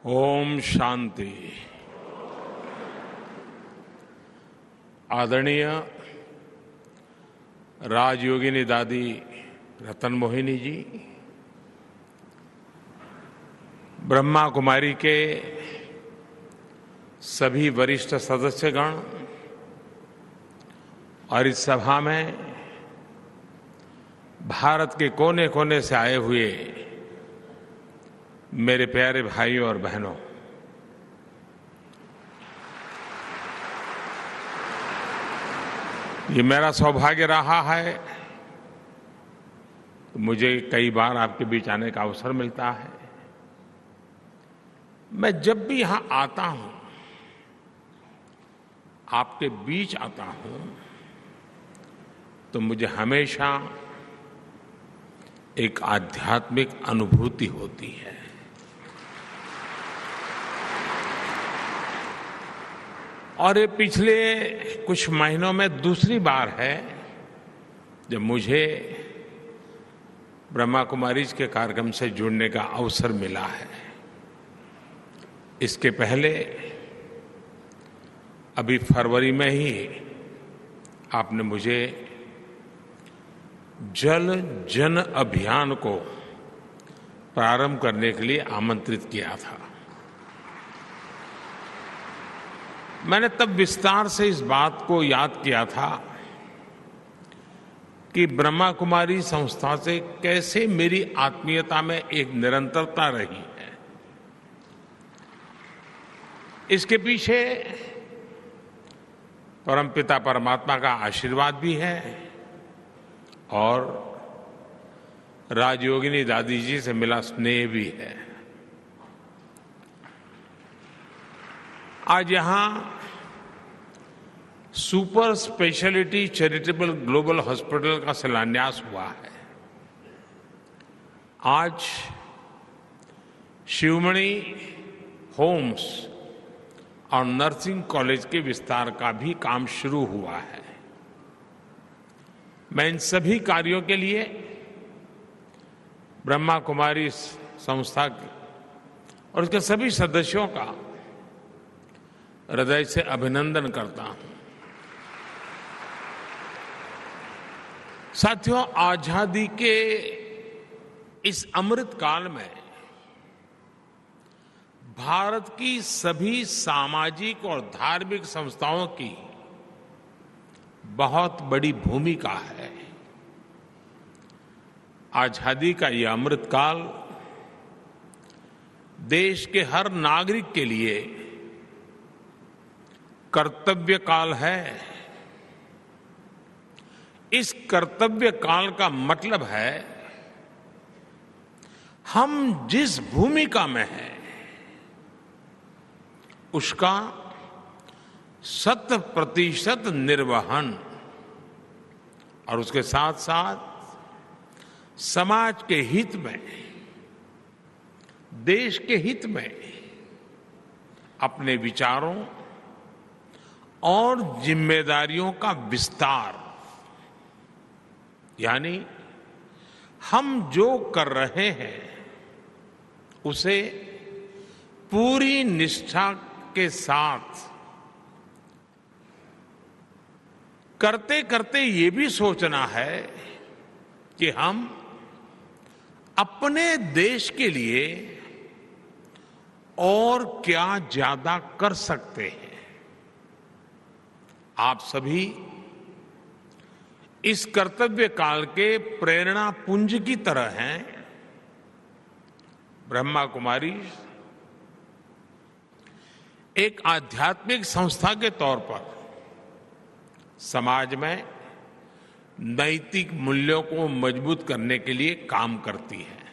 ओम शांति। आदरणीय राजयोगिनी दादी रतन मोहिनी जी, ब्रह्मा कुमारी के सभी वरिष्ठ सदस्यगण और इस सभा में भारत के कोने कोने से आए हुए मेरे प्यारे भाइयों और बहनों, ये मेरा सौभाग्य रहा है। मुझे कई बार आपके बीच आने का अवसर मिलता है। मैं जब भी यहां आता हूं, आपके बीच आता हूं, तो मुझे हमेशा एक आध्यात्मिक अनुभूति होती है। और ये पिछले कुछ महीनों में दूसरी बार है जब मुझे ब्रह्मा कुमारीज के कार्यक्रम से जुड़ने का अवसर मिला है। इसके पहले अभी फरवरी में ही आपने मुझे जल जन अभियान को प्रारंभ करने के लिए आमंत्रित किया था। मैंने तब विस्तार से इस बात को याद किया था कि ब्रह्मा कुमारी संस्था से कैसे मेरी आत्मीयता में एक निरंतरता रही है। इसके पीछे परमपिता परमात्मा का आशीर्वाद भी है और राजयोगिनी दादी जी से मिला स्नेह भी है। आज यहां super speciality charitable global hospital का शिलान्यास हुआ है। आज शिवमणि होम्स और नर्सिंग कॉलेज के विस्तार का भी काम शुरू हुआ है। मैं इन सभी कार्यों के लिए ब्रह्मा कुमारी संस्था और उसके सभी सदस्यों का हृदय से अभिनंदन करता हूं। साथियों, आजादी के इस अमृत काल में भारत की सभी सामाजिक और धार्मिक संस्थाओं की बहुत बड़ी भूमिका है। आजादी का यह अमृत काल देश के हर नागरिक के लिए कर्तव्य काल है। इस कर्तव्य काल का मतलब है हम जिस भूमिका में हैं उसका 100% निर्वहन और उसके साथ साथ समाज के हित में, देश के हित में अपने विचारों और जिम्मेदारियों का विस्तार, यानी हम जो कर रहे हैं उसे पूरी निष्ठा के साथ करते करते ये भी सोचना है कि हम अपने देश के लिए और क्या ज्यादा कर सकते हैं। आप सभी इस कर्तव्य काल के प्रेरणा पुंज की तरह हैं। ब्रह्मा कुमारी एक आध्यात्मिक संस्था के तौर पर समाज में नैतिक मूल्यों को मजबूत करने के लिए काम करती है,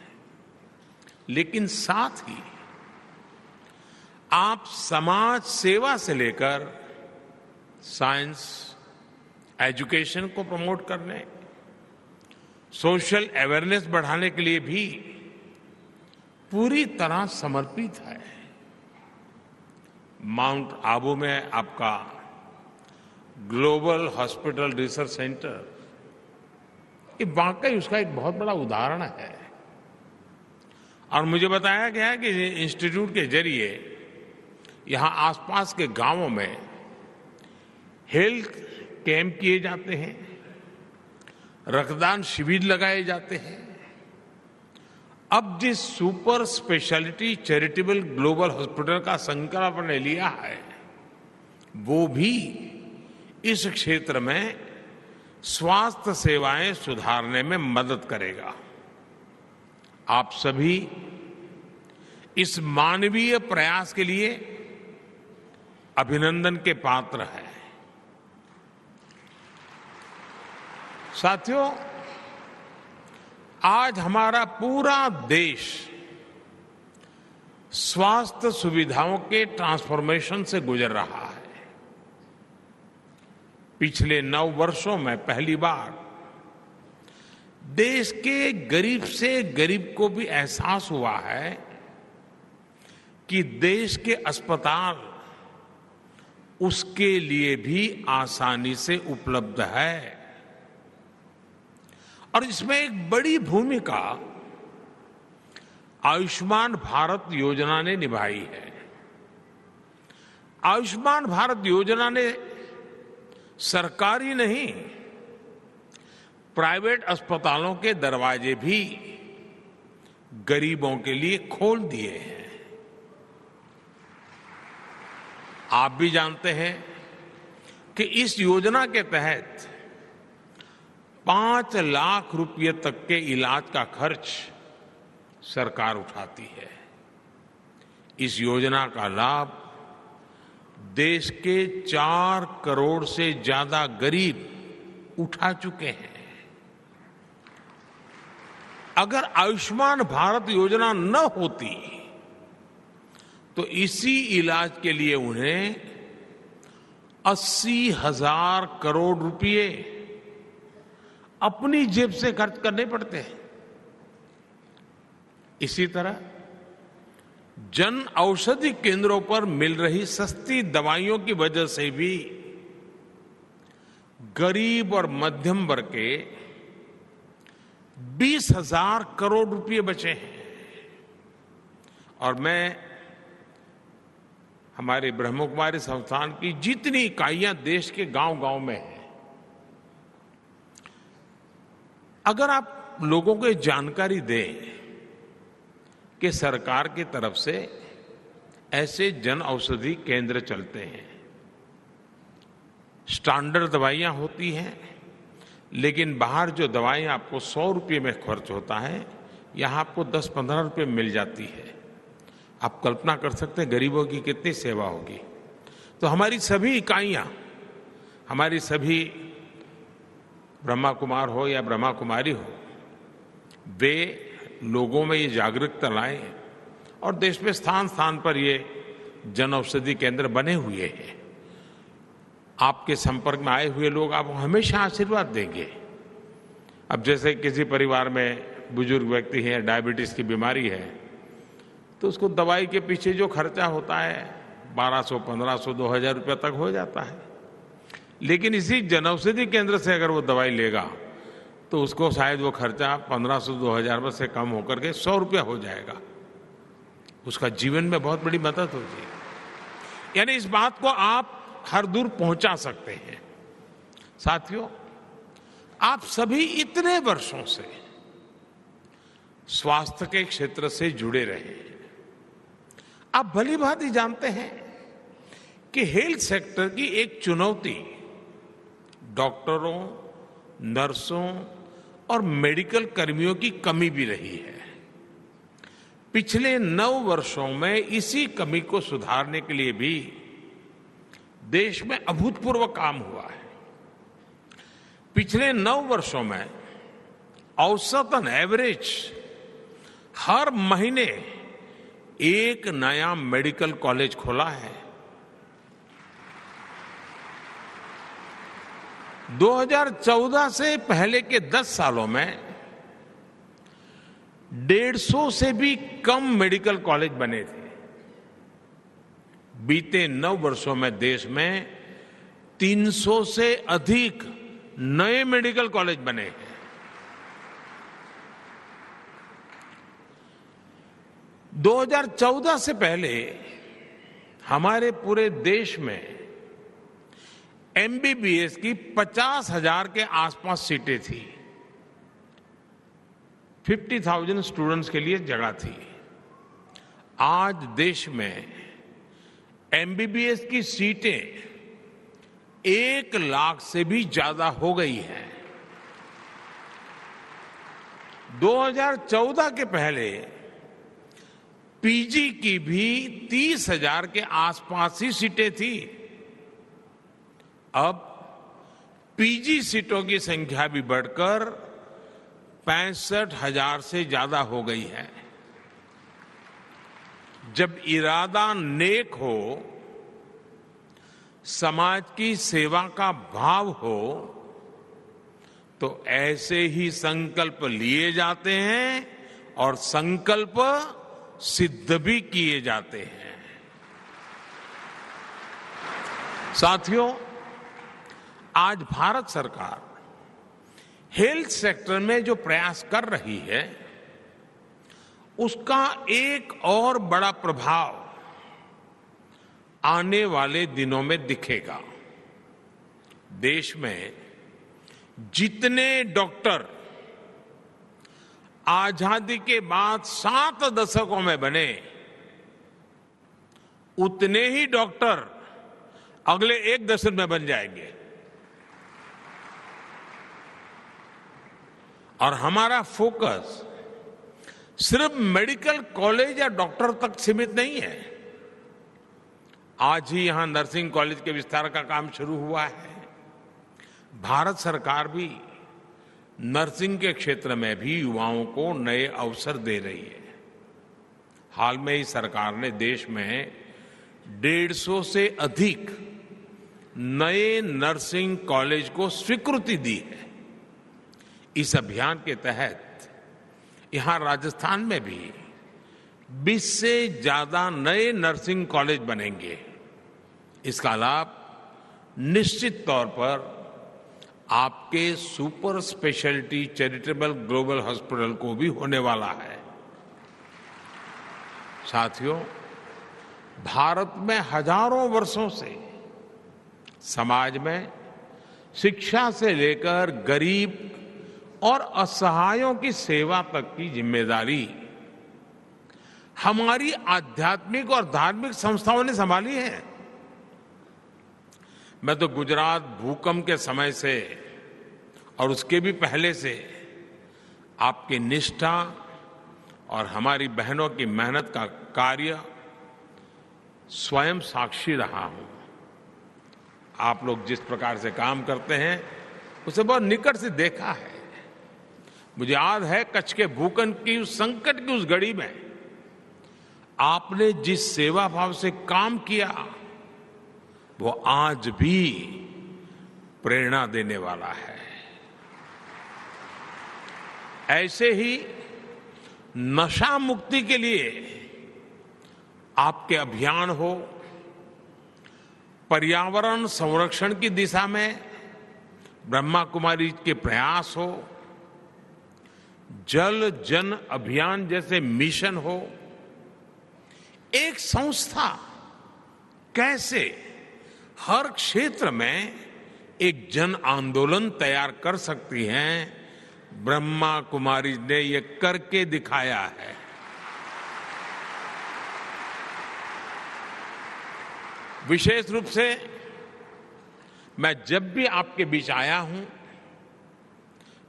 लेकिन साथ ही आप समाज सेवा से लेकर साइंस, एजुकेशन को प्रमोट करने, सोशल अवेयरनेस बढ़ाने के लिए भी पूरी तरह समर्पित है। माउंट आबू में आपका ग्लोबल हॉस्पिटल रिसर्च सेंटर, ये वाकई उसका एक बहुत बड़ा उदाहरण है। और मुझे बताया गया है कि इंस्टीट्यूट के जरिए यहां आसपास के गांवों में हेल्थ कैंप किए जाते हैं, रक्तदान शिविर लगाए जाते हैं। अब जिस super speciality charitable global hospital का संकल्प ने लिया है, वो भी इस क्षेत्र में स्वास्थ्य सेवाएं सुधारने में मदद करेगा। आप सभी इस मानवीय प्रयास के लिए अभिनंदन के पात्र हैं। साथियों, आज हमारा पूरा देश स्वास्थ्य सुविधाओं के ट्रांसफॉर्मेशन से गुजर रहा है। पिछले 9 वर्षों में पहली बार देश के गरीब से गरीब को भी एहसास हुआ है कि देश के अस्पताल उसके लिए भी आसानी से उपलब्ध है। और इसमें एक बड़ी भूमिका आयुष्मान भारत योजना ने निभाई है। आयुष्मान भारत योजना ने सरकारी नहीं, प्राइवेट अस्पतालों के दरवाजे भी गरीबों के लिए खोल दिए हैं। आप भी जानते हैं कि इस योजना के तहत 5 लाख रुपए तक के इलाज का खर्च सरकार उठाती है। इस योजना का लाभ देश के 4 करोड़ से ज्यादा गरीब उठा चुके हैं। अगर आयुष्मान भारत योजना न होती तो इसी इलाज के लिए उन्हें 80,000 करोड़ रुपए अपनी जेब से खर्च करने पड़ते हैं। इसी तरह जन औषधि केंद्रों पर मिल रही सस्ती दवाइयों की वजह से भी गरीब और मध्यम वर्ग के 20,000 करोड़ रुपए बचे हैं। और मैं हमारे ब्रह्म कुमारी संस्थान की जितनी इकाइयां देश के गांव-गांव में हैं, अगर आप लोगों को जानकारी दें कि सरकार की तरफ से ऐसे जन औषधि केंद्र चलते हैं, स्टैंडर्ड दवाइयां होती हैं, लेकिन बाहर जो दवाइयां आपको 100 रुपये में खर्च होता है, यहां आपको 10-15 रुपये में मिल जाती है। आप कल्पना कर सकते हैं गरीबों की कितनी सेवा होगी। तो हमारी सभी इकाइयां, हमारी सभी ब्रह्मा कुमार हो या ब्रह्मा कुमारी हो, वे लोगों में ये जागरूकता लाएं और देश में स्थान स्थान पर ये जन औषधि केंद्र बने हुए हैं। आपके संपर्क में आए हुए लोग आपको हमेशा आशीर्वाद देंगे। अब जैसे किसी परिवार में बुजुर्ग व्यक्ति है, डायबिटीज की बीमारी है, तो उसको दवाई के पीछे जो खर्चा होता है 1200, 1500, 2000 रुपये तक हो जाता है। लेकिन इसी जनऔषधि केंद्र से अगर वो दवाई लेगा तो उसको शायद वो खर्चा 1500, 2000 में से कम होकर के 100 रुपया हो जाएगा। उसका जीवन में बहुत बड़ी मदद होगी। यानी इस बात को आप हर दूर पहुंचा सकते हैं। साथियों, आप सभी इतने वर्षों से स्वास्थ्य के क्षेत्र से जुड़े रहे हैं। आप भली भांति जानते हैं कि हेल्थ सेक्टर की एक चुनौती डॉक्टरों, नर्सों और मेडिकल कर्मियों की कमी भी रही है। पिछले 9 वर्षों में इसी कमी को सुधारने के लिए भी देश में अभूतपूर्व काम हुआ है। पिछले 9 वर्षों में औसतन एवरेज हर महीने एक नया मेडिकल कॉलेज खोला है। 2014 से पहले के 10 सालों में 150 से भी कम मेडिकल कॉलेज बने थे। बीते 9 वर्षों में देश में 300 से अधिक नए मेडिकल कॉलेज बने हैं। 2014 से पहले हमारे पूरे देश में एमबीबीएस की 50,000 के आसपास सीटें थी। 50,000 स्टूडेंट्स के लिए जगह थी। आज देश में एमबीबीएस की सीटें 1 लाख से भी ज्यादा हो गई हैं। 2014 के पहले पीजी की भी 30,000 के आसपास ही सीटें थी। अब पीजी सीटों की संख्या भी बढ़कर 65,000 से ज्यादा हो गई है। जब इरादा नेक हो, समाज की सेवा का भाव हो, तो ऐसे ही संकल्प लिए जाते हैं और संकल्प सिद्ध भी किए जाते हैं। साथियों, आज भारत सरकार हेल्थ सेक्टर में जो प्रयास कर रही है, उसका एक और बड़ा प्रभाव आने वाले दिनों में दिखेगा। देश में जितने डॉक्टर आजादी के बाद 7 दशकों में बने, उतने ही डॉक्टर अगले 1 दशक में बन जाएंगे। और हमारा फोकस सिर्फ मेडिकल कॉलेज या डॉक्टर तक सीमित नहीं है। आज ही यहां नर्सिंग कॉलेज के विस्तार का काम शुरू हुआ है। भारत सरकार भी नर्सिंग के क्षेत्र में भी युवाओं को नए अवसर दे रही है। हाल में ही सरकार ने देश में 150 से अधिक नए नर्सिंग कॉलेज को स्वीकृति दी है। इस अभियान के तहत यहां राजस्थान में भी 20 से ज्यादा नए नर्सिंग कॉलेज बनेंगे। इसका लाभ निश्चित तौर पर आपके super speciality charitable global hospital को भी होने वाला है। साथियों, भारत में हजारों वर्षों से समाज में शिक्षा से लेकर गरीब और असहायों की सेवा तक की जिम्मेदारी हमारी आध्यात्मिक और धार्मिक संस्थाओं ने संभाली है। मैं तो गुजरात भूकंप के समय से और उसके भी पहले से आपकी निष्ठा और हमारी बहनों की मेहनत का कार्य स्वयं साक्षी रहा हूं। आप लोग जिस प्रकार से काम करते हैं, उसे बहुत निकट से देखा है। मुझे याद है कच्छ के भूकंप की उस संकट की उस घड़ी में आपने जिस सेवा भाव से काम किया, वो आज भी प्रेरणा देने वाला है। ऐसे ही नशा मुक्ति के लिए आपके अभियान हो, पर्यावरण संरक्षण की दिशा में ब्रह्मा कुमारी के प्रयास हो, जल जन अभियान जैसे मिशन हो, एक संस्था कैसे हर क्षेत्र में एक जन आंदोलन तैयार कर सकती है, ब्रह्मा कुमारी ने ये करके दिखाया है। विशेष रूप से मैं जब भी आपके बीच आया हूं,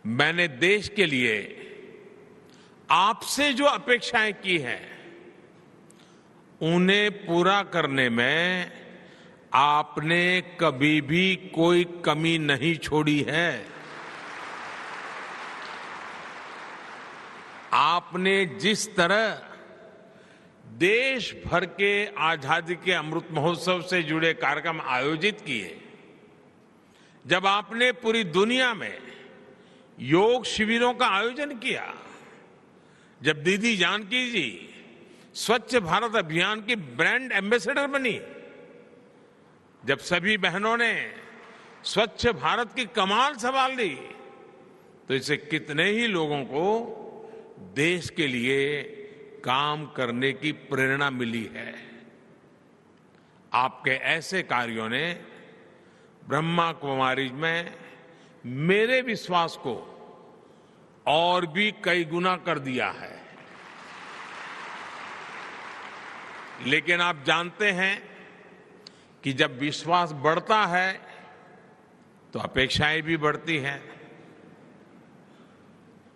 मैंने देश के लिए आपसे जो अपेक्षाएं की हैं, उन्हें पूरा करने में आपने कभी भी कोई कमी नहीं छोड़ी है। आपने जिस तरह देश भर के आजादी के अमृत महोत्सव से जुड़े कार्यक्रम आयोजित किए, जब आपने पूरी दुनिया में योग शिविरों का आयोजन किया, जब दीदी जानकी जी स्वच्छ भारत अभियान की ब्रांड एम्बेसडर बनी, जब सभी बहनों ने स्वच्छ भारत की कमान संभाल ली, तो इससे कितने ही लोगों को देश के लिए काम करने की प्रेरणा मिली है। आपके ऐसे कार्यों ने ब्रह्मा कुमारीज में मेरे विश्वास को और भी कई गुना कर दिया है। लेकिन आप जानते हैं कि जब विश्वास बढ़ता है तो अपेक्षाएं भी बढ़ती हैं,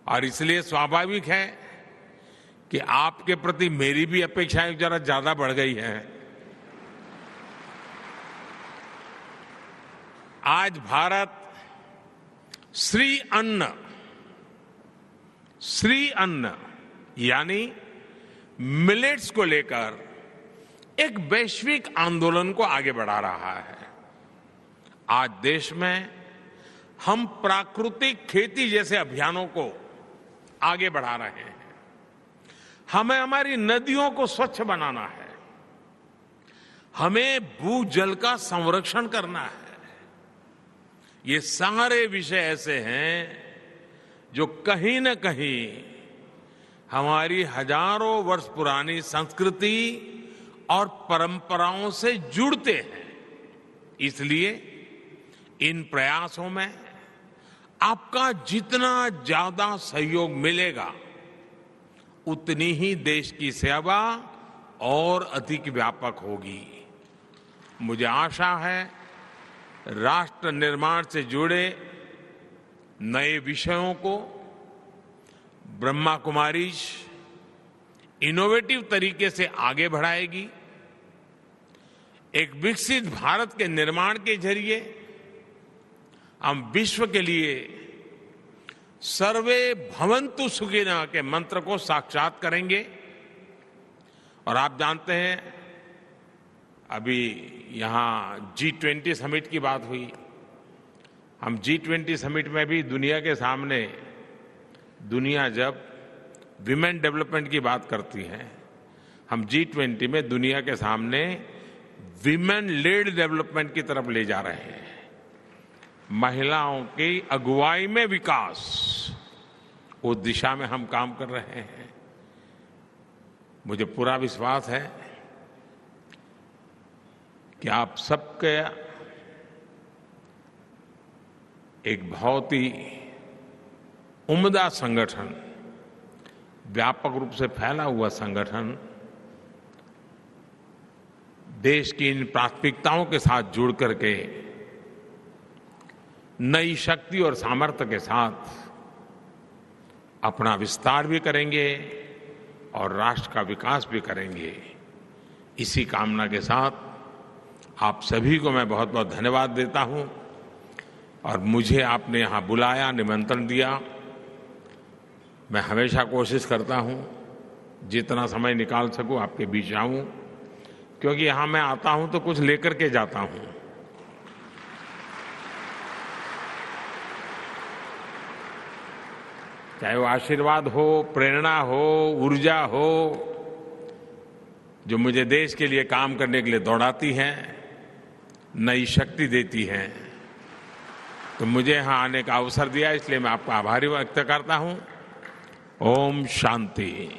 और इसलिए स्वाभाविक है कि आपके प्रति मेरी भी अपेक्षाएं जरा ज्यादा बढ़ गई हैं। आज भारत श्री अन्न यानी मिलेट्स को लेकर एक वैश्विक आंदोलन को आगे बढ़ा रहा है। आज देश में हम प्राकृतिक खेती जैसे अभियानों को आगे बढ़ा रहे हैं। हमें हमारी नदियों को स्वच्छ बनाना है, हमें भूजल का संरक्षण करना है। ये सारे विषय ऐसे हैं जो कहीं न कहीं हमारी हजारों वर्ष पुरानी संस्कृति और परंपराओं से जुड़ते हैं। इसलिए इन प्रयासों में आपका जितना ज्यादा सहयोग मिलेगा, उतनी ही देश की सेवा और अधिक व्यापक होगी। मुझे आशा है राष्ट्र निर्माण से जुड़े नए विषयों को ब्रह्मा कुमारीज इनोवेटिव तरीके से आगे बढ़ाएगी। एक विकसित भारत के निर्माण के जरिए हम विश्व के लिए सर्वे भवन्तु सुखिनः के मंत्र को साक्षात करेंगे। और आप जानते हैं, अभी यहां G20 समिट की बात हुई। हम G20 समिट में भी दुनिया के सामने, दुनिया जब विमेन डेवलपमेंट की बात करती है, हम G20 में दुनिया के सामने विमेन लेड डेवलपमेंट की तरफ ले जा रहे हैं। महिलाओं की अगुवाई में विकास, उस दिशा में हम काम कर रहे हैं। मुझे पूरा विश्वास है कि आप सबके एक बहुत ही उम्दा संगठन, व्यापक रूप से फैला हुआ संगठन, देश की इन प्राथमिकताओं के साथ जुड़ करके नई शक्ति और सामर्थ्य के साथ अपना विस्तार भी करेंगे और राष्ट्र का विकास भी करेंगे। इसी कामना के साथ आप सभी को मैं बहुत बहुत धन्यवाद देता हूं, और मुझे आपने यहां बुलाया, निमंत्रण दिया। मैं हमेशा कोशिश करता हूं जितना समय निकाल सकूं आपके बीच आऊं, क्योंकि यहां मैं आता हूं तो कुछ लेकर के जाता हूं। चाहे वो आशीर्वाद हो, प्रेरणा हो, ऊर्जा हो, जो मुझे देश के लिए काम करने के लिए दौड़ाती है, नई शक्ति देती है। तो मुझे यहां आने का अवसर दिया, इसलिए मैं आपका आभारी व्यक्त करता हूं। ओम शांति।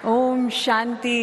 ओम शांति।